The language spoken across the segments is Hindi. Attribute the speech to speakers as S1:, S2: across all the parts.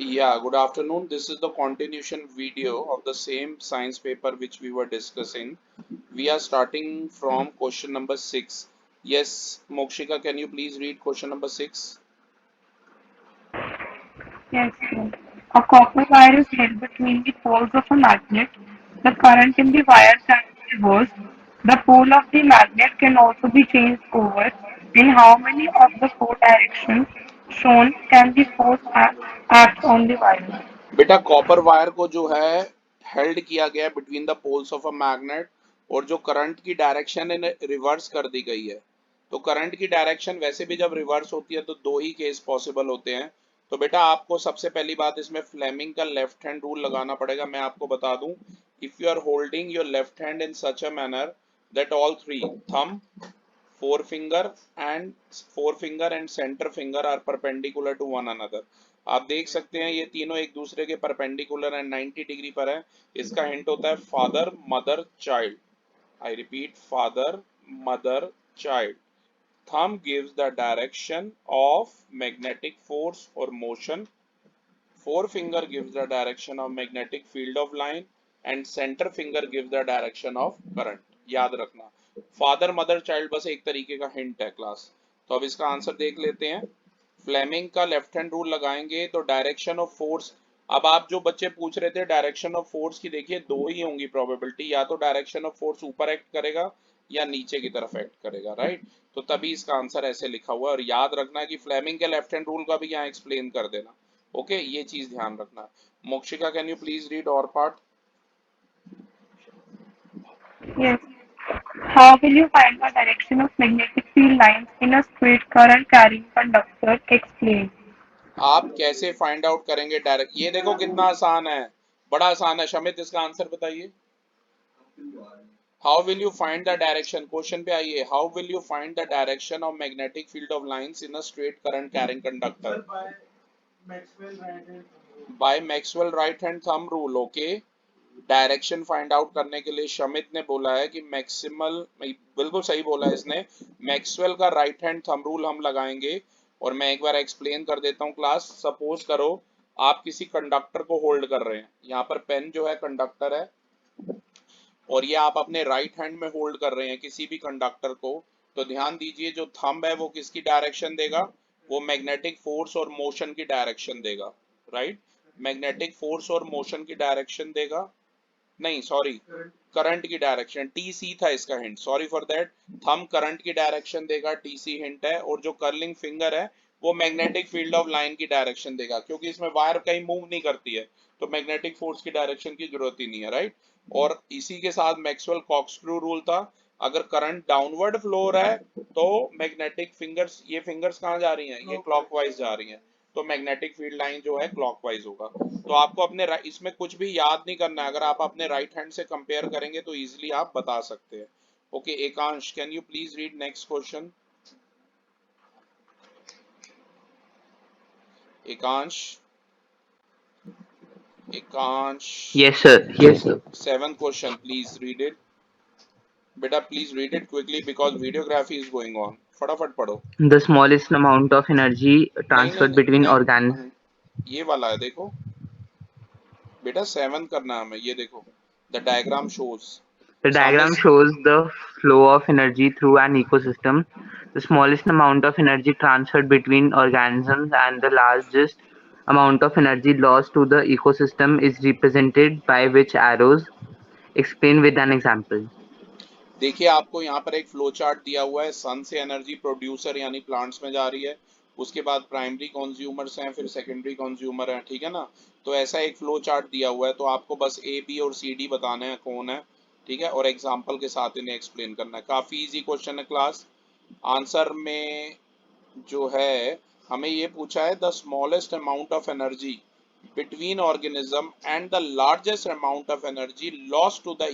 S1: Yeah, good afternoon. This is the continuation video of the same science paper which we were discussing. We are starting from question number 6. Yes, Mokshika, can you please read question number 6?
S2: Yes, sir. A copper wire is held between the poles of a magnet. The current in the wire can be reversed. The pole of the magnet can also be changed over. In how many of the four directions shown can the force act on the wire?
S1: बेटा कॉपर वायर को जो है हेल्ड किया गया between the poles of a magnet और जो करंट की डायरेक्शन है रिवर्स कर दी गई है। तो करंट की डायरेक्शन वैसे भी जब रिवर्स होती है तो दो ही केस पॉसिबल होते हैं। तो बेटा आपको सबसे पहली बात इसमें फ्लेमिंग का लेफ्ट हैंड रूल लगाना पड़ेगा। मैं आपको बता दूं, if you are holding your left hand in such a manner that all three thumb, forefinger and center finger are perpendicular to one another। आप देख सकते हैं ये तीनों एक दूसरे के परपेंडिकुलर एंड 90 डिग्री पर है। इसका हिंट होता है father mother child. I repeat, father mother child. Thumb gives the direction of magnetic force और motion, forefinger gives the direction of magnetic field of line and center finger gives the direction of current। याद रखना, फादर मदर चाइल्ड बस एक तरीके का हिंट है क्लास। तो अब इसका आंसर देख लेते हैं। फ्लेमिंग का लेफ्ट हैंड रूल लगाएंगे तो डायरेक्शन ऑफ फोर्स, अब आप जो बच्चे पूछ रहे थे डायरेक्शन ऑफ फोर्स की, देखिए दो ही होंगी प्रोबेबिलिटी, या तो डायरेक्शन ऑफ फोर्स ऊपर एक्ट करेगा या नीचे की तरफ एक्ट करेगा, राइट। तो तभी इसका आंसर ऐसे लिखा हुआ है। और याद रखना कि फ्लेमिंग के लेफ्ट हैंड रूल का भी यहाँ एक्सप्लेन कर देना। ओके, ये चीज ध्यान रखना। मोक्षिका, कैन यू प्लीज रीड और part?
S2: Yes. How will you find the direction of magnetic field lines in a straight current carrying conductor? Explain.
S1: आप कैसे फाइंड आउट करेंगे डायरेक्ट, ये देखो कितना आसान है, बड़ा आसान है। शमित, इसका आंसर बताइए। How will you find the direction, question पे आइए। How will you find the direction of magnetic field of lines in a straight current carrying conductor? Bye Maxwell right hand thumb rule. Okay, direction find out करने के लिए शमित ने बोला है कि मैक्सिमल, बिल्कुल सही बोला है इसने, मैक्सवेल का राइट हैंड थंब रूल हम लगाएंगे। और मैं एक बार एक्सप्लेन कर देता हूँ क्लास। सपोज करो आप किसी कंडक्टर को होल्ड कर रहे हैं, यहाँ पर पेन जो है कंडक्टर है और ये आप अपने राइट हैंड में होल्ड कर रहे हैं किसी भी कंडक्टर को। तो ध्यान दीजिए, जो थंब है वो किसकी डायरेक्शन देगा? वो मैग्नेटिक फोर्स और मोशन की डायरेक्शन देगा, राइट। मैग्नेटिक फोर्स और मोशन की डायरेक्शन देगा, नहीं सॉरी, करंट की डायरेक्शन। टीसी था इसका hint, sorry for that. Thumb current की डायरेक्शन देगा, टीसी हिंट है। और जो कर्लिंग फिंगर है वो मैग्नेटिक फील्ड ऑफ लाइन की डायरेक्शन देगा, क्योंकि इसमें वायर कहीं मूव नहीं करती है तो मैग्नेटिक फोर्स की डायरेक्शन की जरूरत ही नहीं है, राइट। और इसी के साथ मैक्सवेल कॉर्कस्क्रू रूल था, अगर करंट डाउनवर्ड फ्लो हो रहा है तो मैग्नेटिक फिंगर्स, ये फिंगर्स कहाँ जा रही हैं? ये क्लॉकवाइज जा रही हैं। तो मैग्नेटिक फील्ड लाइन जो है क्लॉकवाइज होगा। तो आपको अपने इसमें कुछ भी याद नहीं करना है, अगर आप अपने राइट हैंड से कंपेयर करेंगे तो इजीली आप बता सकते हैं। Okay, Ekansh, can you please read next question? Ekansh, Ekansh,
S3: Yes, sir. Yes, sir.
S1: Seven question, please read it. बेटा please read it quickly because videography is going on. फटाफट पढ़ो।
S3: The smallest amount of energy
S1: नहीं नहीं
S3: transferred
S1: नहीं
S3: between
S1: नहीं,
S3: organs.
S1: ये वाला है देखो बेटा, सेवन करना है हमें। ये देखो, द डायग्राम शोज,
S3: The
S1: सामने
S3: diagram shows the flow of energy through an ecosystem. The smallest amount of energy transferred between organisms and the largest amount of energy lost to the ecosystem is represented by which arrows? Explain with an example.
S1: देखिए आपको यहाँ पर एक फ्लो चार्ट दिया हुआ है। सन से एनर्जी प्रोड्यूसर यानी प्लांट्स में जा रही है, उसके बाद प्राइमरी कंज्यूमर्स हैं, फिर सेकेंडरी कंज्यूमर हैं, ठीक है ना। तो ऐसा एक फ्लो चार्ट दिया हुआ है, तो आपको बस ए बी और सी डी बताने हैं कौन है, ठीक है, और एग्जाम्पल के साथ इन्हें एक्सप्लेन करना है। काफ़ी इजी क्वेश्चन है क्लास। आंसर में जो है हमें ये पूछा है, the smallest amount of energy between organism and the largest amount of energy lost to the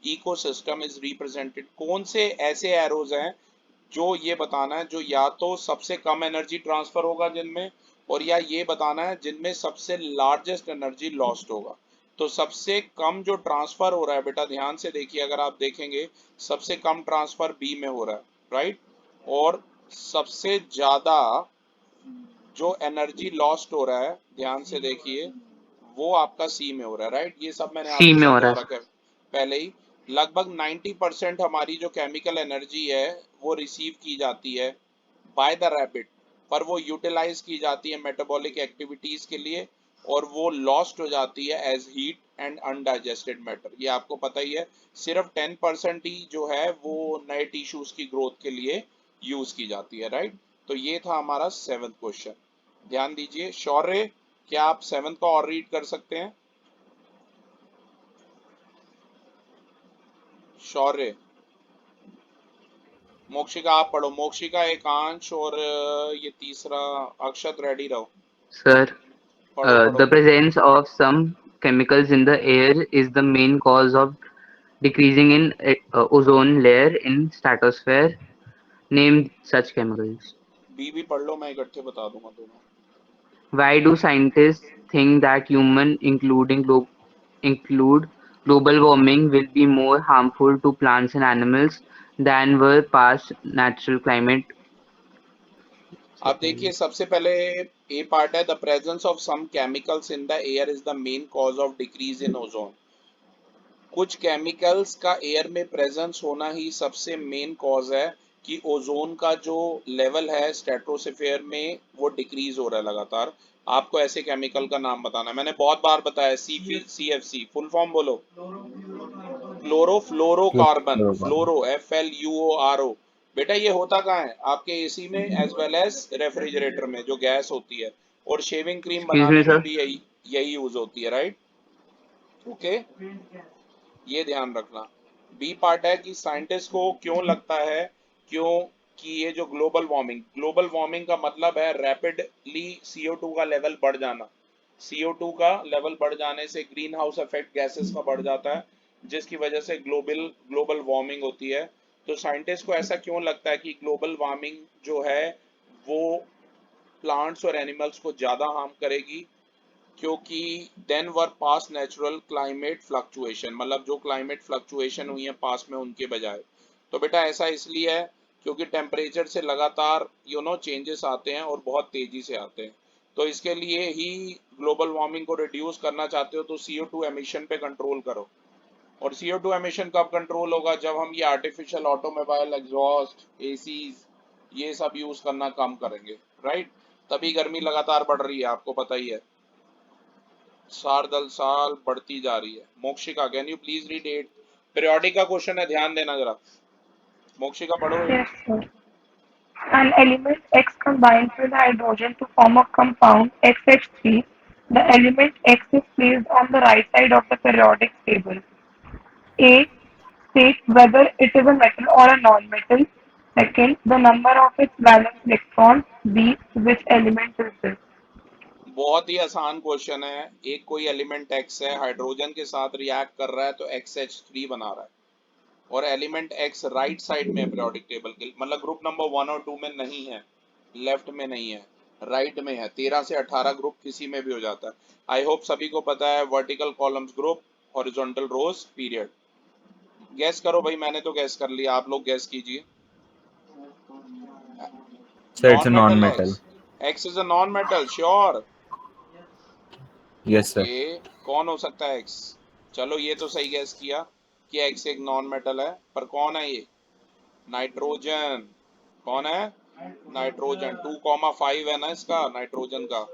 S1: ecosystem is represented। कौन से ऐसे एरोज हैं जो ये बताना है जो या तो सबसे कम एनर्जी ट्रांसफर होगा जिनमें, और या ये बताना है जिनमें सबसे लार्जेस्ट एनर्जी लॉस्ट होगा। तो सबसे कम जो ट्रांसफर हो रहा है बेटा, ध्यान से देखिए, अगर आप देखेंगे सबसे कम ट्रांसफर बी में हो रहा है, राइट। और सबसे ज्यादा जो एनर्जी लॉस्ट हो रहा है, ध्यान से देखिए, वो आपका सी में हो रहा है, राइट। ये सब मैंने
S3: सी
S1: आपको
S3: में हो रहा
S1: समझा
S3: है।
S1: रखा है पहले ही। लगभग 90% हमारी जो केमिकल एनर्जी है वो रिसीव की जाती है बाय द रैबिट, पर वो यूटिलाइज की जाती है मेटाबॉलिक एक्टिविटीज के लिए, और वो लॉस्ट हो जाती है as heat and undigested matter. ये आपको पता ही है। सिर्फ 10% ही जो है वो नए टिश्यूज की ग्रोथ के लिए यूज की जाती है, राइट। तो ये था हमारा 7th क्वेश्चन। ध्यान दीजिए। शौर्य, क्या आप 7th का और रीड कर सकते हैं? शौर्य। मोक्षिका आप पढ़ो। मोक्षिका, एकांश और ये तीसरा अक्षत, रेडी रहो।
S3: Sir,
S1: पढ़ो
S3: the
S1: पढ़ो।
S3: presence of some chemicals in the air is the main cause of decreasing in ozone layer in stratosphere. Name such chemicals.
S1: B पढ़ लो, मैं इकट्ठे बता दूंगा दोनों।
S3: Why do scientists think that human, include global warming, will be more harmful to plants and animals than were past natural climate
S1: अब देखिए,
S3: cycles?
S1: सबसे पहले ए पार्ट है, the presence of some chemicals in the air is the main cause of decrease in ozone. कुछ केमिकल्स का एयर में प्रेजेंस होना ही सबसे मेन कॉज है कि ओजोन का जो लेवल है स्ट्रेटोस्फेयर में वो डिक्रीज हो रहा है लगातार। आपको ऐसे केमिकल का नाम बताना है, मैंने बहुत बार बताया। CFC फुल फॉर्म बोलो। क्लोरोफ्लोरोकार्बन, फ्लोरो, FLUORO। बेटा ये होता कहाँ है? आपके एसी में एज वेल एज रेफ्रिजरेटर में, जो गैस होती है, और शेविंग क्रीम
S3: Excuse me,
S1: बनाने में
S3: sir.
S1: भी यही यही यूज होती है, राइट। ओके, ये ध्यान रखना। बी पार्ट है कि साइंटिस्ट को क्यों लगता है, क्यों कि ये जो ग्लोबल वार्मिंग का मतलब है रैपिडली CO2 का लेवल बढ़ जाना। CO2 का लेवल बढ़ जाने से ग्रीन हाउस इफेक्ट गैसेस का बढ़ जाता है, जिसकी वजह से ग्लोबल वार्मिंग होती है। तो साइंटिस्ट को ऐसा क्यों लगता है कि ग्लोबल वार्मिंग जो है वो प्लांट्स और एनिमल्स को ज्यादा हार्म करेगी? क्योंकि देन वर पास नेचुरल क्लाइमेट फ्लक्चुएशन, मतलब जो क्लाइमेट फ्लक्चुएशन हुई है पास में उनके बजाय। तो बेटा ऐसा इसलिए है क्योंकि टेम्परेचर से लगातार चेंजेस आते हैं और बहुत तेजी से आते हैं। तो इसके लिए ही ग्लोबल वार्मिंग को रिड्यूस करना चाहते हो तो CO2 एमिशन पे कंट्रोल करो। और CO2 एमिशन कब कंट्रोल होगा? जब हम ये आर्टिफिशियल ऑटोमोबाइल एग्जॉस्ट, एसीज, ये सब यूज करना कम करेंगे, राइट। तभी गर्मी लगातार बढ़ रही है, आपको पता ही है, साल दर साल बढ़ती जा रही है। Mokshika, can you please read 8? Periodic का क्वेश्चन है, ध्यान देना जरा। मोक्षिका पढ़ो 8।
S2: Yes, sir. An element X combines with hydrogen to form a compound XH3. The element X is placed on the right side of the periodic table. A. State whether it is a metal or a non-metal. Second, the number of its valence electrons. B. Which element is this?
S1: बहुत ही आसान क्वेश्चन है। एक कोई एलिमेंट एक्स है, हाइड्रोजन के साथ रिएक्ट कर रहा है तो XH3 बना रहा है, और एलिमेंट एक्स राइट साइड में पीरियोडिक टेबल के, मतलब ग्रुप नंबर 1 और 2 में नहीं है, लेफ्ट में नहीं है, राइट में है। 13 से 18 ग्रुप किसी में भी हो जाता है। आई होप सभी को पता है, वर्टिकल कॉलम्स ग्रुप, हॉरिजॉन्टल रोज पीरियड। गैस करो भाई, मैंने तो गैस कर लिया, आप लोग गैस कीजिए।
S4: So it's
S1: non
S4: a
S1: metal
S4: non-metal.
S1: X, x is a non metal, sure.
S4: Yes, sir.
S1: Okay, कौन हो सकता है एक्स? चलो ये तो सही गैस किया कि एक्स एक नॉन मेटल है, पर कौन है ये? नाइट्रोजन। कौन है? नाइट्रोजन। 2,5 है ना इसका, नाइट्रोजन का,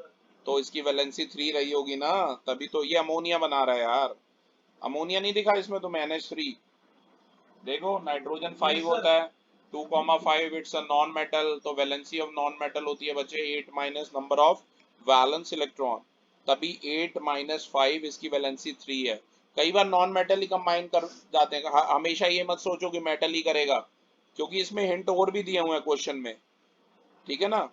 S1: तो इसकी वैलेंसी 3 रही होगी ना, तभी तो ये अमोनिया बना रहा है यार। अमोनिया नहीं दिखा इसमें तुम्हें? NH3 देखो, नाइट्रोजन 5 होता है, 2,5 इट्स अ नॉन मेटल, तो वैलेंसी ऑफ नॉन मेटल होती है बच्चे 8 minus number of valence electron, तभी 8 माइनस 5 इसकी वैलेंसी 3 है। कई बार नॉन मेटल ही कंबाइन कर जाते हैं, हमेशा ये मत सोचो कि मेटल ही करेगा, क्योंकि इसमें हिंट और भी दिए हुए हैं क्वेश्चन में, ठीक है ना।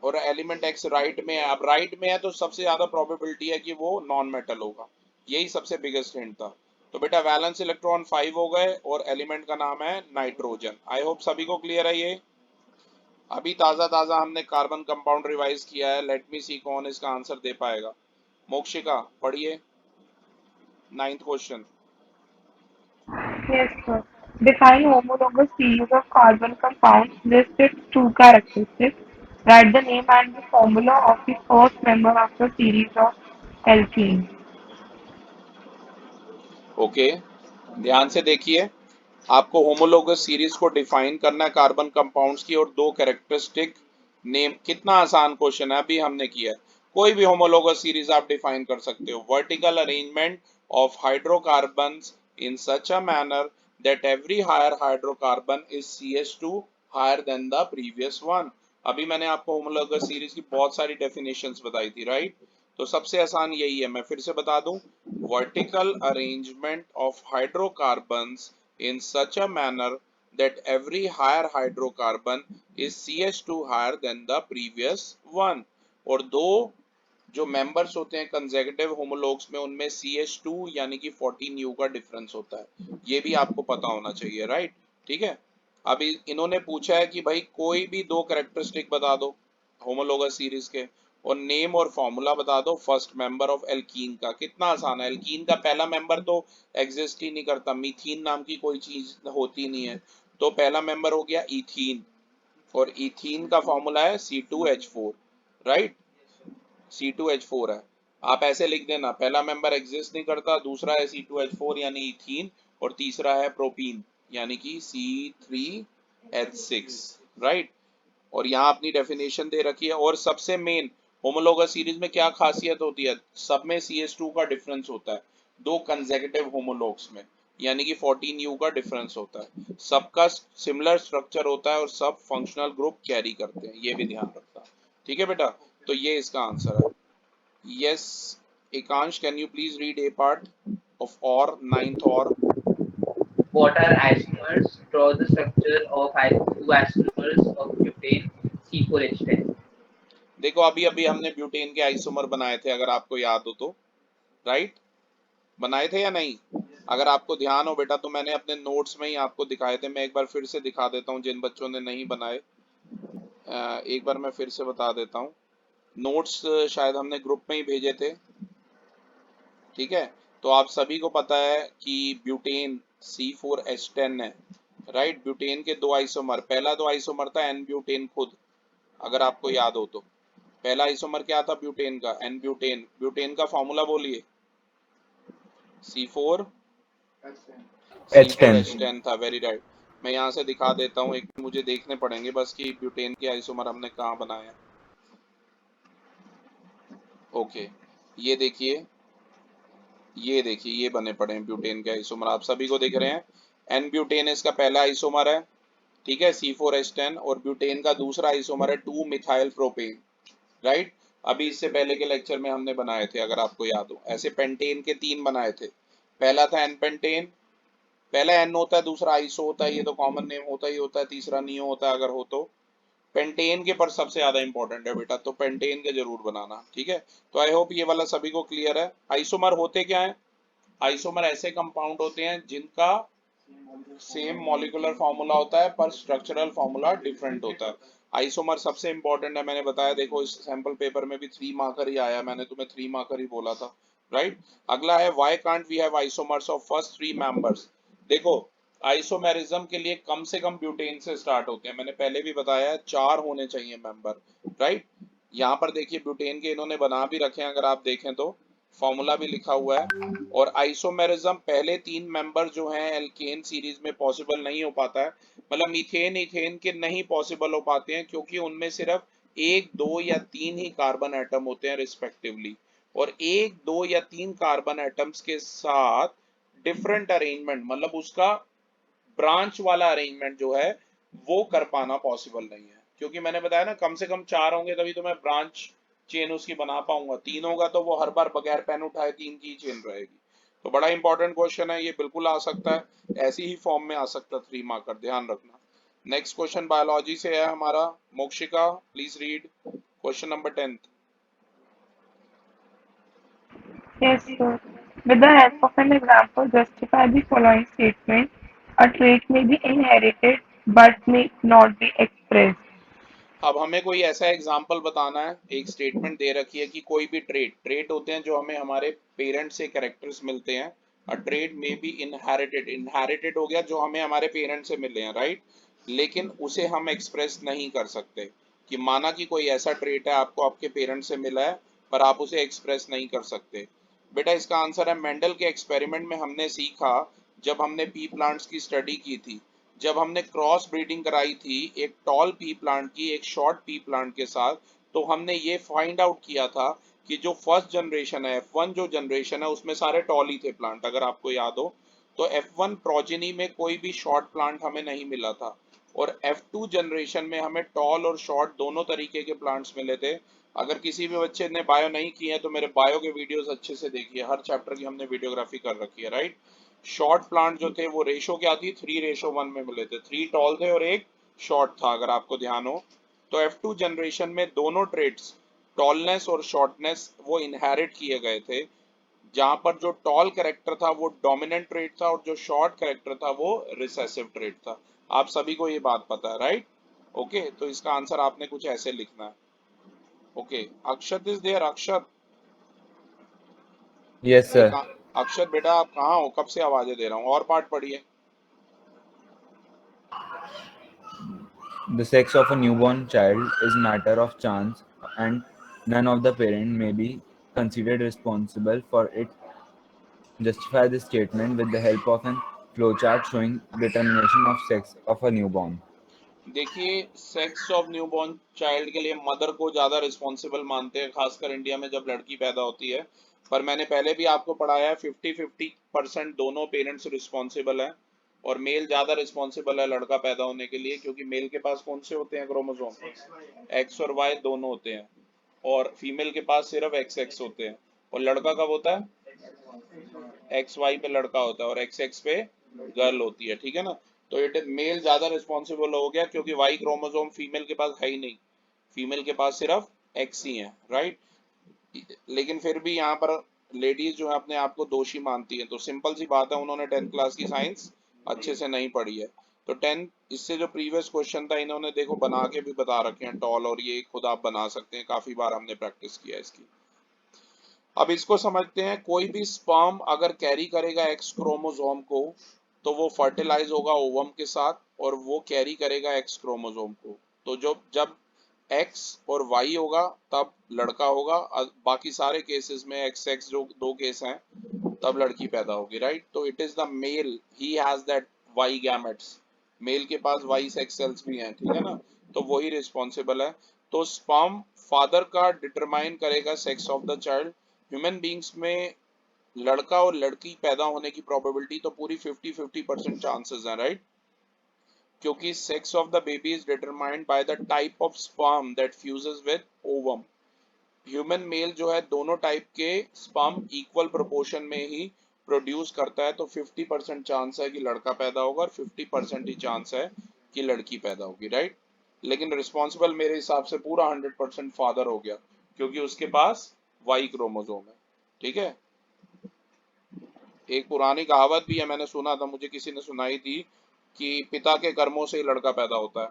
S1: और एलिमेंट एक्स राइट में है, अब राइट में है तो सबसे ज्यादा प्रोबेबिलिटी है कि वो नॉन मेटल होगा, यही सबसे बिगेस्ट हिंट था। तो बेटा वैलेंस इलेक्ट्रॉन 5 हो गए और एलिमेंट का नाम है नाइट्रोजन। आई होप सभी को क्लियर है ये। अभी ताजा ताजा हमने कार्बन कंपाउंड रिवाइज किया है, लेट मी सी कौन इसका आंसर दे पाएगा। मोक्षिका पढ़िए 9th question.
S2: Yes, sir. Define homologous series of carbon compounds. List its two characteristics. Write the name and the formula of the first member of the series of alkenes.
S1: Okay, ध्यान से देखिए, आपको होमोलोगस सीरीज को डिफाइन करना है कार्बन कंपाउंड्स की और दो कैरेक्टरिस्टिक नेम। कितना आसान क्वेश्चन है, अभी हमने किया है। कोई भी होमोलोगस सीरीज आप डिफाइन कर सकते हो। Vertical arrangement of hydrocarbons in such a manner that every higher hydrocarbon is CH2 higher than the previous one. अभी मैंने आपको होमोलोगस सीरीज की बहुत सारी डेफिनेशंस बताई थी, राइट? तो सबसे आसान यही है, मैं फिर से बता दूं, vertical arrangement of hydrocarbons in such a manner that every higher hydrocarbon is CH2 higher than the previous one। और दो जो मेंबर्स होते हैं कंसेक्यूटिव होमोलॉग्स में, उनमें CH2 यानी कि 14U का डिफरेंस होता है। ये भी आपको पता होना चाहिए, राइट? ठीक है। अभी इन्होंने पूछा है कि भाई कोई भी दो कैरेक्टरिस्टिक बता दो होमोलोगस सीरीज के, और नेम और फॉर्मूला बता दो फर्स्ट मेंबर ऑफ एल्कीन का। कितना आसान है, एल्कीन का पहला मेंबर तो एग्जिस्ट ही नहीं करता, मीथीन नाम की कोई चीज होती नहीं है। तो पहला मेंबर हो गया इथीन, और इथीन का फॉर्मूला है C2H4, राइट? C2H4 है। आप ऐसे लिख देना, पहला मेंबर एग्जिस्ट नहीं करता, दूसरा है C2H4 यानी इथीन, और तीसरा है प्रोपीन यानी कि C3H6, राइट? और यहाँ अपनी डेफिनेशन दे रखी है। और सबसे मेन, होमोलोगस सीरीज में क्या खासियत होती है, सब में CH2 का डिफरेंस होता है दो कंसेक्यूटिव होमोलॉग्स में, यानी कि 14U का डिफरेंस होता है। सबका सिमिलर स्ट्रक्चर होता है और सब फंक्शनल ग्रुप कैरी करते हैं, ये भी ध्यान रखना। ठीक है बेटा, तो ये इसका आंसर है। Yes Ekansh, can you please read A part of और नाइन्थ और।
S3: What are isomers? Draw the structure of two isomers of butane C4H10.
S1: देखो अभी अभी हमने ब्यूटेन के आइसोमर बनाए थे, अगर आपको याद हो तो, राइट? बनाए थे या नहीं? अगर आपको ध्यान हो बेटा तो मैंने अपने नोट्स में ही आपको दिखाए थे, मैं एक बार फिर से दिखा देता हूँ जिन बच्चों ने नहीं बनाए। एक बार मैं फिर से बता देता हूँ, नोट्स शायद हमने ग्रुप में ही भेजे थे। ठीक है, तो आप सभी को पता है कि ब्यूटेन C4H10 है, राइट? ब्यूटेन के दो आइसोमर, पहला दो आइसोमर था एन ब्यूटेन खुद, अगर आपको याद हो तो। पहला आइसोमर क्या था ब्यूटेन का? N butane. ब्यूटेन का फॉर्मूला बोलिए। C4
S4: H10
S1: C4H10 था, वेरी राइट। मैं यहाँ से दिखा देता हूँ, एक मुझे देखने पड़ेंगे बस कि ब्यूटेन के आइसोमर हमने कहाँ बनाया। ओके, ये देखिए, ये देखिए, ये बने पड़े हैं ब्यूटेन के आइसोमर, आप सभी को दिख रहे हैं। एन ब्यूटेन इसका पहला आइसोमर है, ठीक है, C4H10, और ब्यूटेन का दूसरा आइसोमर है 2 मिथाइल प्रोपेन, राइट? अभी इससे पहले के लेक्चर में हमने बनाए थे, अगर आपको याद हो। ऐसे पेंटेन के 3 बनाए थे, पहला था एन पेंटेन, पहला एन होता है, दूसरा आइसो होता है, ये तो कॉमन नेम होता ही होता है, तीसरा नियो होता है अगर हो तो। पेंटेन के पर सबसे ज्यादा इंपॉर्टेंट है बेटा, तो पेंटेन के जरूर बनाना, ठीक है? तो आई होप ये वाला सभी को क्लियर है। आइसोमर होते क्या है? आइसोमर ऐसे कंपाउंड होते हैं जिनका सेम मॉलिक्यूलर फॉर्मूला होता है पर स्ट्रक्चरल फॉर्मूला डिफरेंट होता है। आइसोमर सबसे इंपॉर्टेंट है, मैंने बताया, देखो इस सैंपल पेपर में भी 3 मार्कर ही आया, मैंने तुम्हें 3 मार्कर ही बोला था, राइट? अगला है why can't we have isomers of first 3 members. देखो आइसोमेरिज्म के लिए कम से कम ब्यूटेन से स्टार्ट होते हैं, मैंने पहले भी बताया 4 होने चाहिए मेंबर, राइट? यहाँ पर देखिए ब्यूटेन के इन्होंने बना भी रखे हैं, अगर आप देखें तो फॉर्मूला भी लिखा हुआ है। और आइसोमेरिज्म पहले 3 मेंबर जो हैं एल्केन सीरीज में पॉसिबल नहीं हो पाता है, मतलब मीथेन इथेन के नहीं पॉसिबल हो पाते हैं, क्योंकि उनमें सिर्फ 1 2 या 3 ही कार्बन एटम होते हैं रिस्पेक्टिवली, और 1 2 या 3 कार्बन एटम्स के साथ डिफरेंट अरेंजमेंट, मतलब उसका ब्रांच वाला अरेंजमेंट जो है वो कर पाना पॉसिबल नहीं है, क्योंकि मैंने बताया ना कम से कम 4 होंगे तभी तो मैं ब्रांच चेन उसकी बना पाऊंगा, 3 होगा तो वो हर बार बगैर पेन उठाए 3 की चेन रहेगी। तो बड़ा इंपॉर्टेंट क्वेश्चन है ये, बिल्कुल आ सकता है, ऐसी ही फॉर्म में आ सकता है 3 मार्कर, ध्यान रखना। नेक्स्ट क्वेश्चन बायोलॉजी से है हमारा, Mokshika please read question number 10th।
S2: Yes, sir. With the help of an example, justify the following statement. A trait may be inherited but may not be expressed.
S1: अब हमें कोई ऐसा एग्जाम्पल बताना है, एक स्टेटमेंट दे रखी है कि कोई भी ट्रेट होते हैं जो हमें हमारे पेरेंट्स से कैरेक्टर्स मिलते हैं। अ ट्रेट में बी इनहेरिटेड, इनहेरिटेड हो गया जो हमें हमारे पेरेंट्स से मिले हैं, राइट? लेकिन उसे हम एक्सप्रेस नहीं कर सकते। कि माना कि कोई ऐसा ट्रेट है आपको आपके पेरेंट से मिला है पर आप उसे एक्सप्रेस नहीं कर सकते। बेटा इसका आंसर है मेंडल के एक्सपेरिमेंट में हमने सीखा, जब हमने पी प्लांट्स की स्टडी की थी, जब हमने क्रॉस ब्रीडिंग कराई थी एक टॉल पी प्लांट की एक शॉर्ट पी प्लांट के साथ, तो हमने ये फाइंड आउट किया था कि जो फर्स्ट जनरेशन है F1 जो जनरेशन है उसमें सारे टॉल ही थे प्लांट, अगर आपको याद हो तो F1 प्रोजेनी में कोई भी शॉर्ट प्लांट हमें नहीं मिला था, और F2 जनरेशन में हमें टॉल और शॉर्ट दोनों तरीके के प्लांट्स मिले थे। अगर किसी भी बच्चे ने बायो नहीं किए हैं तो मेरे बायो के वीडियोस अच्छे से देखिए, हर चैप्टर की हमने वीडियोग्राफी कर रखी है, राइट। शॉर्ट प्लांट जो थे वो रेशो क्या थी, 3:1 में मिले थे, 3 टॉल थे और एक शॉर्ट था, अगर आपको ध्यान हो। तो F2 जनरेशन में दोनों ट्रेड्स टॉलनेस और शॉर्टनेस वो इनहेरिट किए गए थे, जहां पर जो टॉल कैरेक्टर था वो डोमिनेंट ट्रेट था और जो शॉर्ट कैरेक्टर था वो रिसेसिव ट्रेट था। आप सभी को ये बात पता है, राइट। ओके, तो इसका आंसर आपने कुछ ऐसे लिखना है। Okay, Akshat is there, Akshat.
S4: Yes,
S1: भाई
S4: sir.
S1: अक्षत बेटा आप कहाँ हो, कब से आवाजें दे रहा हूँ, और पाठ पढ़िए।
S4: The sex of a newborn child is matter of chance, and none of the parent may be considered responsible for it. Justify this statement with the help of an flowchart showing determination of sex of a newborn.
S1: देखिए सेक्स ऑफ न्यूबॉर्न चाइल्ड के लिए मदर को ज्यादा रिस्पॉन्सिबल मानते हैं, खासकर इंडिया में जब लड़की पैदा होती है, पर मैंने पहले भी आपको पढ़ाया है 50-50% दोनों पेरेंट्स रिस्पॉन्सिबल हैं, और मेल ज्यादा रिस्पॉन्सिबल है लड़का पैदा होने के लिए, क्योंकि मेल के पास कौन से होते हैं क्रोमोसोम, एक्स और वाई दोनों होते हैं, और फीमेल के पास सिर्फ एक्स एक्स होते हैं, और लड़का कब होता है, एक्स वाई पे लड़का होता है और एक्स एक्स पे गर्ल होती है, ठीक है ना। तो इट मेल ज्यादा रिस्पॉन्सिबल हो गया, क्योंकि वाई क्रोमोसोम फीमेल के पास है ही नहीं, फीमेल के पास सिर्फ एक्स ही है, राइट। लेकिन फिर भी यहाँ पर लेडीज जो है अपने आप को दोषी मानती है, तो सिंपल सी बात है उन्होंने 10th क्लास की साइंस अच्छे से नहीं पढ़ी है। तो 10 इससे जो प्रीवियस क्वेश्चन था इन्होंने देखो बना के भी बता रखे हैं टॉल, और ये खुद आप बना सकते हैं, काफी बार हमने प्रैक्टिस किया है इसकी। अब इसको समझते हैं, कोई भी स्पर्म अगर कैरी करेगा एक्स क्रोमोसोम को तो वो फर्टिलाइज होगा ओवम के साथ और वो कैरी करेगा एक्स क्रोमोसोम को, तो जो जब एक्स और वाई होगा तब लड़का होगा, बाकी सारे केसेस में एक्स एक्स जो दो केस हैं तब लड़की पैदा होगी, राइट। तो it is the male, he has that Y gametes, male के पास वाई सेक्स सेल्स भी हैं, ठीक है ना, तो वही रिस्पॉन्सिबल है। तो स्पर्म फादर का डिटरमाइन करेगा sex of the child. Human beings में लड़का और लड़की पैदा होने की प्रोबेबिलिटी तो पूरी 50-50% चांसेस हैं, राइट, क्योंकि sex of the baby is determined by the type of sperm that fuses with ovum. Human male जो है दोनों टाइप के स्पर्म इक्वल प्रोपोर्शन में ही प्रोड्यूस करता है, तो 50% चांस है कि लड़का पैदा होगा और 50% ही चांस है कि लड़की पैदा होगी, राइट। लेकिन रिस्पॉन्सिबल मेरे हिसाब से पूरा 100% फादर हो गया, क्योंकि उसके पास वाई क्रोमोसोम है, ठीक है। एक पुरानी कहावत भी है, मैंने सुना था, मुझे किसी ने सुनाई थी कि पिता के कर्मों से ही लड़का पैदा होता है,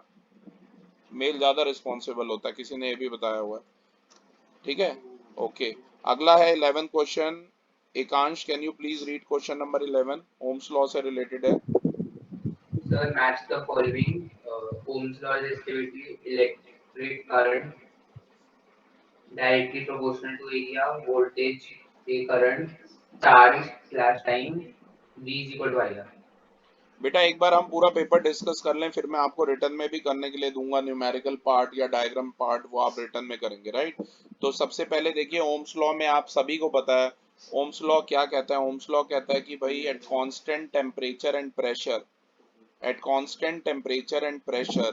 S1: मेल ज्यादा रिस्पॉन्सिबल होता है, किसी ने ये भी बताया हुआ है, ठीक है। ओके, अगला है 11th question. Ekansh can you please read question number 11, Ohm's law से रिलेटेड है।
S3: Sir, match the following. Ohm's law is estimated electric current directly proportional to area, voltage, A current, charge slash time, V is equal to IR.
S1: बेटा एक बार हम पूरा पेपर डिस्कस कर लें, फिर मैं आपको रिटर्न में भी करने के लिए दूंगा, न्यूमेरिकल पार्ट या डायग्राम पार्ट वो आप रिटर्न में करेंगे, राइट। तो सबसे पहले देखिए ओम्स लॉ में आप सभी को पता है ओम्स लॉ क्या कहता है। ओम्स लॉ कहता है कि भाई at constant temperature and pressure, at constant temperature and pressure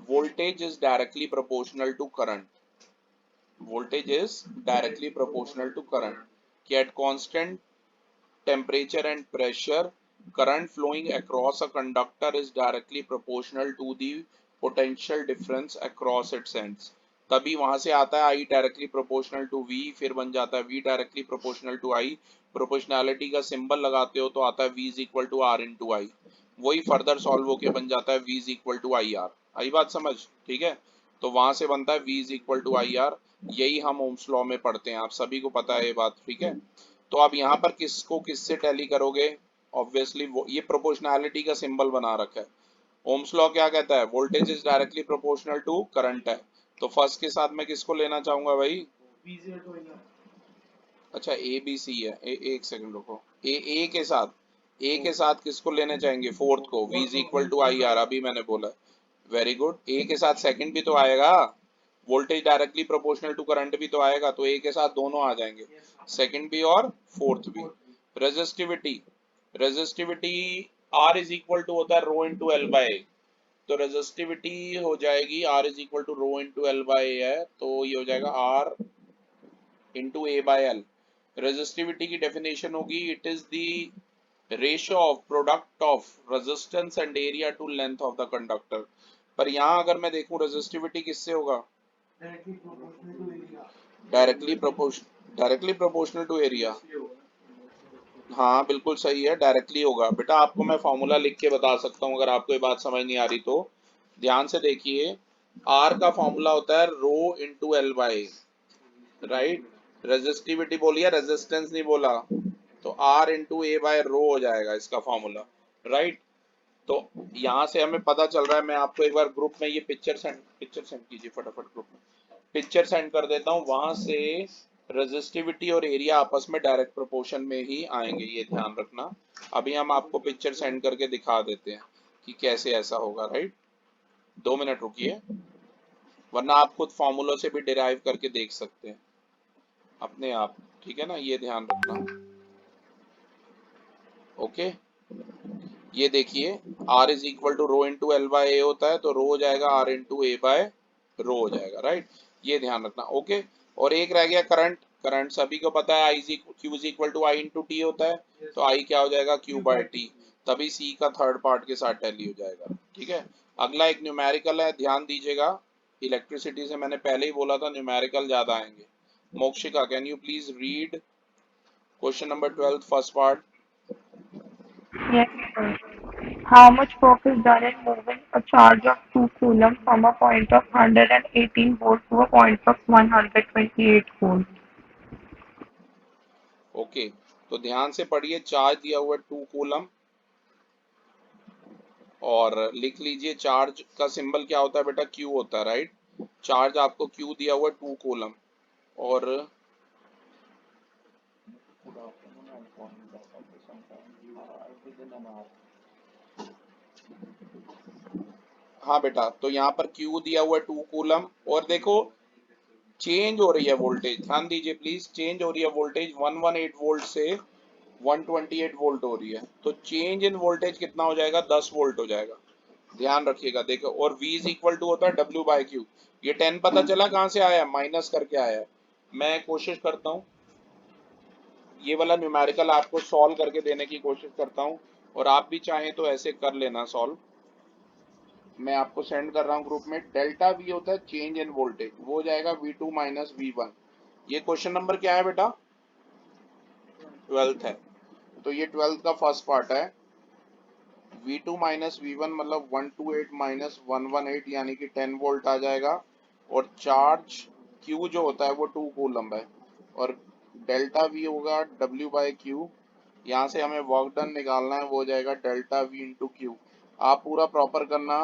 S1: voltage is directly proportional to current, voltage is directly proportional to current, कि at constant temperature and pressure current flowing across a conductor is directly proportional to the potential difference across its ends। तभी वहां से आता है I directly proportional to V, फिर बन जाता है V directly proportional to I, proportionality का सिंबल लगाते हो तो आता है V is equal to R into I, वही फर्दर सॉल्व होके बन जाता है V is equal to I R. आई बात समझ, ठीक है। तो वहां से बनता है V is equal to I R, यही हम ओम्स लॉ में पढ़ते हैं, आप सभी को पता है ये बात, ठीक है। तो आप यहाँ पर किसको किससे टैली करोगे, ऑब्वियसली वो ये प्रोपोर्शनैलिटी का सिंबल बना रखा है, ओम्स लॉ क्या कहता है? Voltage is directly proportional to current है। तो फर्स्ट के साथ मैं किसको लेना चाहूंगा भाई? अच्छा ए बी सी है। एक सेकंड रुको। ए के साथ किसको लेने चाहेंगे? फोर्थ को। V is equal to I R, अभी मैंने बोला। Very good. ए के साथ सेकंड भी तो आएगा, voltage directly proportional to current भी तो आएगा, तो ए के साथ दोनों आ जाएंगे, सेकंड भी और फोर्थ भी। Resistivity, resistivity R is equal to होता है rho into L by A. तो रेजिस्टिविटी हो जाएगी R is equal to rho into L by A है, तो ये हो जाएगा R into A by L. Resistivity की डेफिनेशन होगी, it is the ratio of product of resistance and area to length of the conductor. पर यहाँ अगर मैं देखूं रेजिस्टिविटी किससे होगा? Directly proportional to area. हाँ बिल्कुल सही है, डायरेक्टली होगा। बेटा आपको मैं फॉर्मूला लिख के बता सकता हूँ, अगर आपको ये बात समझ नहीं आ रही तो ध्यान से देखिए। आर का फॉर्मूला होता है rho into L by, right. Resistivity बोलिए, रेजिस्टेंस नहीं बोला। तो R into A by rho हो जाएगा इसका फॉर्मूला, राइट। तो यहाँ से हमें पता चल रहा है, मैं आपको एक बार ग्रुप में ये पिक्चर सेंड कीजिए फटाफट, ग्रुप में पिक्चर सेंड कर देता हूँ। वहां से रेजिस्टिविटी और एरिया आपस में डायरेक्ट प्रोपोर्शन में ही आएंगे, ये ध्यान रखना। अभी हम आपको पिक्चर सेंड करके दिखा देते हैं कि कैसे ऐसा होगा, राइट। 2 मिनट रुकिए, वरना आप खुद फॉर्मूलों से भी डिराइव करके देख सकते हैं अपने आप, ठीक है ना, ये ध्यान रखना। ओके, ये देखिए R is equal to rho into L by A होता है, तो रो हो जाएगा R into A by rho हो जाएगा, राइट। ये ध्यान रखना, ओके। और एक रह गया करंट। करंट सभी को पता है Q is equal to I into T होता है, तो I क्या हो जाएगा? Q by T. तभी C का थर्ड पार्ट के साथ टैली हो जाएगा, ठीक है। अगला एक न्यूमेरिकल है, ध्यान दीजिएगा। इलेक्ट्रिसिटी से मैंने पहले ही बोला था न्यूमेरिकल ज्यादा आएंगे। Mokshika, can you please read question number 12 first part?
S2: Yes, sir. How much work is done in moving a charge of 2 coulomb from a point of 118 volt to a point of 128 volt?
S1: Okay, तो ध्यान से पढ़िए। चार्ज दिया हुआ है 2 कूलम, और लिख लीजिए चार्ज का सिंबल क्या होता है बेटा? क्यू होता है, राइट। चार्ज आपको क्यू दिया हुआ है 2 कूलम, और हाँ बेटा, तो यहाँ पर क्यू दिया हुआ है 2 कूलम, और देखो चेंज हो रही है वोल्टेज, ध्यान दीजिए प्लीज। चेंज हो रही है वोल्टेज 118 वोल्ट से 128 वोल्ट हो रही है, तो चेंज इन वोल्टेज कितना हो जाएगा? 10 वोल्ट हो जाएगा, ध्यान रखिएगा। देखो, और V इज इक्वल टू होता है W बाय क्यू। ये 10 पता चला कहाँ से आया है? माइनस करके आया है। मैं कोशिश करता हूँ ये वाला न्यूमेरिकल आपको सॉल्व करके देने की कोशिश करता हूँ, और आप भी चाहें तो ऐसे कर लेना सॉल्व। मैं आपको सेंड कर रहा हूँ ग्रुप में। डेल्टा V होता है चेंज इन वोल्टेज, वो हो जाएगा V2 माइनस V1। ये क्वेश्चन नंबर क्या है बेटा? 12th है। तो ये 12th का फर्स्ट पार्ट है। V2 माइनस V1 मतलब 128 माइनस 118, यानी कि 10 वोल्ट आ जाएगा। और चार्ज Q जो होता है वो 2 कूलम है, और डेल्टा V होगा W बाय Q। यहाँ से हमें वर्क डन निकालना है, वो हो जाएगा डेल्टा V इंटू क्यू। आप पूरा प्रॉपर करना,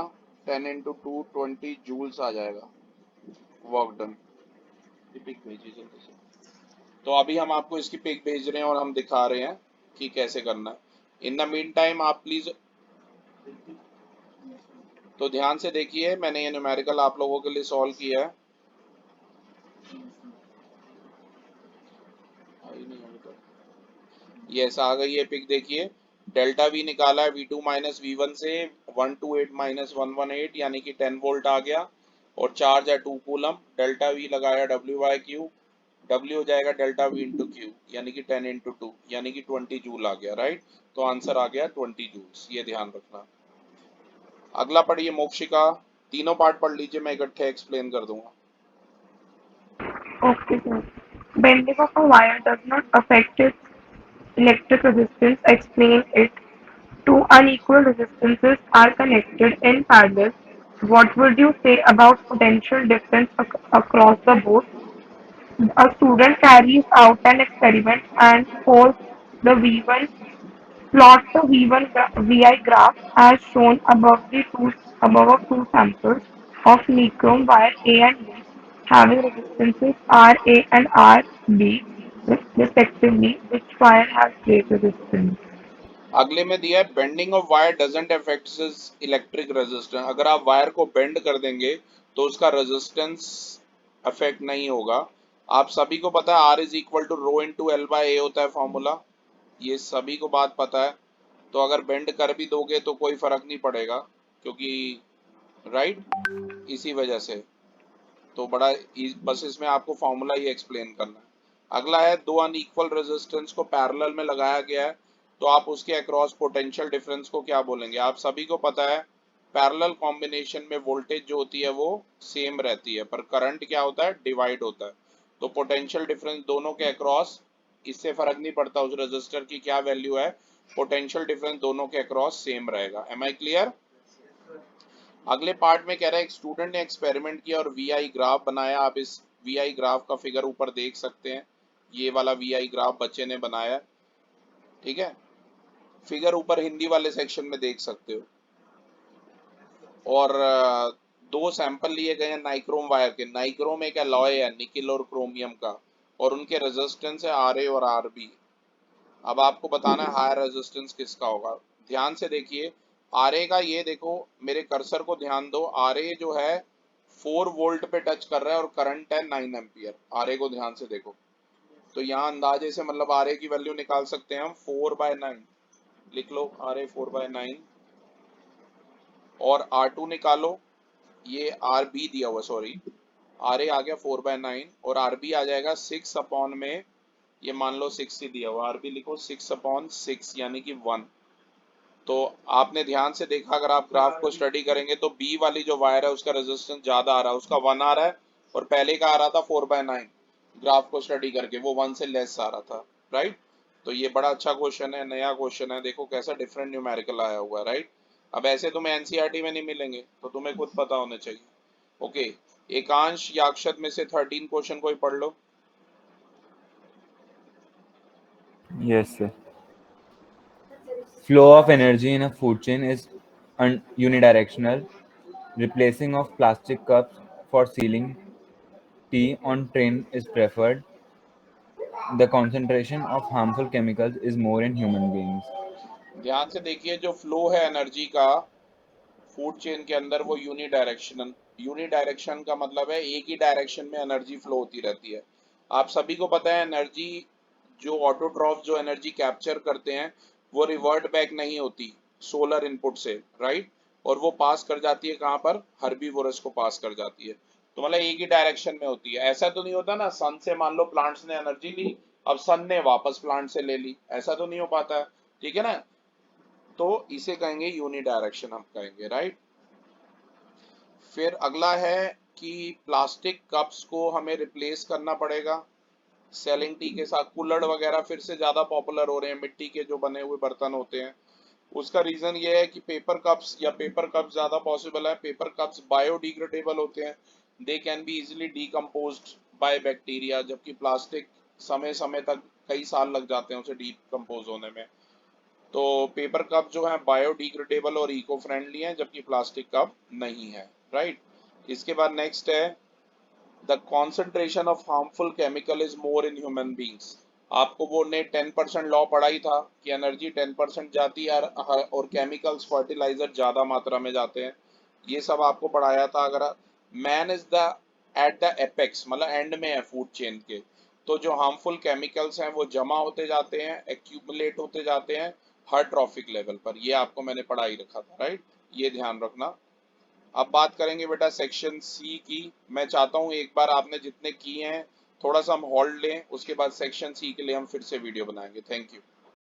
S1: 10 इंटू 2 20 जूल्स आ जाएगा वर्क डन। पिक भेजिए जल्दी से। तो अभी हम आपको इसकी पिक भेज रहे हैं और हम दिखा रहे हैं कि कैसे करना है। इन द मीन टाइम आप प्लीज, तो ध्यान से देखिए, मैंने ये न्यूमेरिकल आप लोगों के लिए सॉल्व किया है। यस, आ गई है पिक, देखिए। डेल्टा वी निकाला है V2 माइनस V1 से, 128 माइनस 118 यानी कि 10 वोल्ट आ गया, और चार्ज है 2 कूलम। डेल्टा वी लगाया W बाय क्यू, W हो जाएगा डेल्टा V इंटू क्यू, यानी कि 10 इंटू 2 यानी कि 20 जूल आ गया, राइट। तो आंसर आ गया 20 जूल्स, ये ध्यान रखना। अगला पढ़िए मोक्षिका, तीनों पार्ट पढ़ लीजिए, मैं इकट्ठे एक्सप्लेन कर दूंगा।
S2: Okay, sir. Bending of a wire does not affect its electric resistance. Explain it. Two unequal resistances are connected in parallel. What would you say about potential difference across the both? A student carries out an experiment and holds the V1 Plot the VI graph as shown above of two samples of nichrome wire A and B having resistances RA and RB respectively. Which wire has greater resistance?
S1: अगले में दिया है bending of wire doesn't affect electric resistance. अगर आप वायर को बेंड कर देंगे तो उसका रेजिस्टेंस अफेक्ट नहीं होगा। आप सभी को पता है R is equal to rho into L by A होता है फॉर्मूला, ये सभी को बात पता है। तो अगर बेंड कर भी दोगे तो कोई फर्क नहीं पड़ेगा, क्योंकि राइट इसी वजह से। तो बस इसमें आपको फॉर्मूला ही एक्सप्लेन करना है। अगला है दो अनइक्वल रेजिस्टेंस को पैरेलल में लगाया गया है, तो आप उसके अक्रॉस पोटेंशियल डिफरेंस को क्या बोलेंगे? आप सभी को पता है पैरेलल कॉम्बिनेशन में वोल्टेज जो होती है वो सेम रहती है, पर करंट क्या होता है, डिवाइड होता है। तो पोटेंशियल डिफरेंस दोनों के अक्रॉस, इससे फर्क नहीं पड़ता उस रेजिस्टर की क्या वैल्यू है, पोटेंशियल डिफरेंस दोनों के अक्रॉस सेम रहेगा। Am I clear? अगले पार्ट में कह रहा है एक स्टूडेंट ने एक्सपेरिमेंट किया और वीआई ग्राफ बनाया। आप इस वीआई ग्राफ का फिगर ऊपर देख सकते हैं, ये वाला वीआई ग्राफ बच्चे ने बनाया, ठीक है। फिगर ऊपर हिंदी वाले सेक्शन में देख सकते हो। और दो सैंपल लिए गए हैं नाइक्रोम वायर के। नाइक्रोम एक अलॉय है निकिल और क्रोमियम का, और उनके रेजिस्टेंस है आर ए और आर बी। अब आपको बताना है हायर रेजिस्टेंस किसका होगा। ध्यान से देखिए आर ए का, ये देखो मेरे कर्सर को ध्यान दो, आर ए जो है 4 वोल्ट पे टच कर रहा है और करंट है 9 एम्पियर। आर ए को ध्यान से देखो, तो यहाँ अंदाजे से मतलब आर ए की वैल्यू निकाल सकते हैं हम 4/9। लिख लो आर ए 4/9, और आर टू निकालो, ये आर बी दिया हुआ, सॉरी आर ए आ गया 4/9 और आर बी आ जाएगा 6 अपॉन में, ये मान लो 6 ही दिया हुआ, आर बी लिखो 6/6 यानी कि 1। तो आपने ध्यान से देखा, अगर आप ग्राफ को स्टडी करेंगे तो बी वाली जो वायर है उसका रेजिस्टेंस ज्यादा आ रहा है, उसका 1 आ रहा है, और पहले का आ रहा था 4/9। ग्राफ को स्टडी करके वो 1 से लेस आ रहा था, राइट। तो ये बड़ा अच्छा क्वेश्चन है, नया क्वेश्चन है, देखो कैसा डिफरेंट न्यूमेरिकल आया हुआ है, राइट। अब ऐसे तुम्हें एनसीईआरटी में नहीं मिलेंगे, तो तुम्हें खुद पता होने चाहिए। ओके, एकांश या अक्षत में से 13 क्वेश्चन कोई पढ़ लो।
S4: Yes, sir. Flow of energy in a food chain is unidirectional. Replacing of plastic cups for sealing tea on train is preferred. The concentration of harmful chemicals is more in human beings.
S1: ध्यान से देखिए, जो फ्लो है एनर्जी का फूड चेन के अंदर वो यूनिडायरेक्शन का मतलब है एक ही डायरेक्शन में एनर्जी फ्लो होती रहती है। आप सभी को पता है एनर्जी, जो ऑटोट्रॉफ जो एनर्जी कैप्चर करते हैं वो रिवर्ट बैक नहीं होती सोलर इनपुट से, राइट। और वो पास कर जाती है कहाँ पर, हर्बीवोरस को पास कर जाती है। तो मतलब एक ही डायरेक्शन में होती है। ऐसा तो नहीं होता ना सन से मान लो प्लांट्स ने एनर्जी ली, अब सन ने वापस प्लांट से ले ली, ऐसा तो नहीं हो पाता है, ठीक है ना। तो इसे कहेंगे यूनिडायरेक्शन, हम कहेंगे, राइट। फिर अगला है कि प्लास्टिक कप्स को हमें रिप्लेस करना पड़ेगा सेलिंग टी के साथ। कुल्हड़ वगैरह फिर से ज्यादा पॉपुलर हो रहे हैं, मिट्टी के जो बने हुए बर्तन होते हैं। उसका रीजन ये है कि पेपर कप्स ज्यादा पॉसिबल है। पेपर कप्स बायोडिग्रेडेबल होते हैं, they can be easily decomposed by bacteria, जबकि प्लास्टिक समय समय तक कई साल लग जाते हैं उसे डीकम्पोज होने में। तो पेपर कप जो है बायोडिग्रेडेबल और इको फ्रेंडली हैं, जबकि प्लास्टिक कप नहीं है, राइट। इसके बाद नेक्स्ट है the concentration of harmful chemical is more in human beings. आपको वो ने 10% लॉ पढ़ा ही था कि एनर्जी 10% जाती है और केमिकल्स फर्टिलाइजर ज्यादा मात्रा में जाते हैं, ये सब आपको पढ़ाया था। अगर man is the at the apex, मतलब एंड में है फूड चेन के, तो जो हार्मफुल केमिकल्स हैं वो जमा होते जाते हैं, एक्यूमुलेट होते जाते हैं हर ट्रॉफिक लेवल पर। ये आपको मैंने पढ़ा ही रखा था, राइट, ये ध्यान रखना। अब बात करेंगे बेटा सेक्शन सी की। मैं चाहता हूं एक बार आपने जितने किए हैं थोड़ा सा हम होल्ड लें, उसके बाद सेक्शन सी के लिए हम फिर से वीडियो बनाएंगे। Thank you.